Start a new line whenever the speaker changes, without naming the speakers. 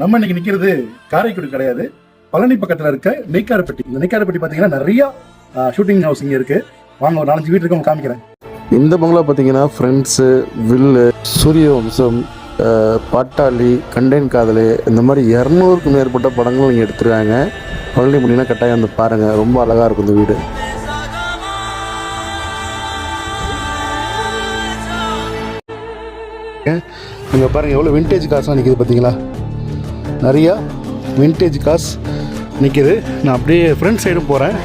நம்ம இன்னைக்கு நிக்கிறது காரைக்குடி கிடையாது, பழனி பக்கத்துல இருக்க நெய்க்காரப்பட்டி. இந்த நெய்க்காரப்பட்டி பாத்தீங்கன்னா நிறைய ஷூட்டிங் ஹவுஸ் இங்க இருக்கு. வாங்க ஒரு 4-5 வீடு இருக்கு, காமிக்கிறேன்.
இந்த பங்களா பார்த்தீங்கன்னா ஃப்ரெண்ட்ஸு, வில்லு, சூரிய வம்சம், பாட்டாளி, கண்டேன் காதலு, இந்த மாதிரி 200க்கும் மேற்பட்ட படங்களும் இங்கே எடுத்துருக்காங்க. பழனி பண்ணினா கட்டாயம் வந்து பாருங்கள், ரொம்ப அழகாக இருக்கும் இந்த வீடு. இங்கே பாருங்கள் எவ்வளோ வின்டேஜ் காசுலாம் நிற்கிது பார்த்தீங்களா, நிறையா வின்டேஜ் காசு நிற்கிது. நான் அப்படியே ஃப்ரண்ட் சைடும் போகிறேன்.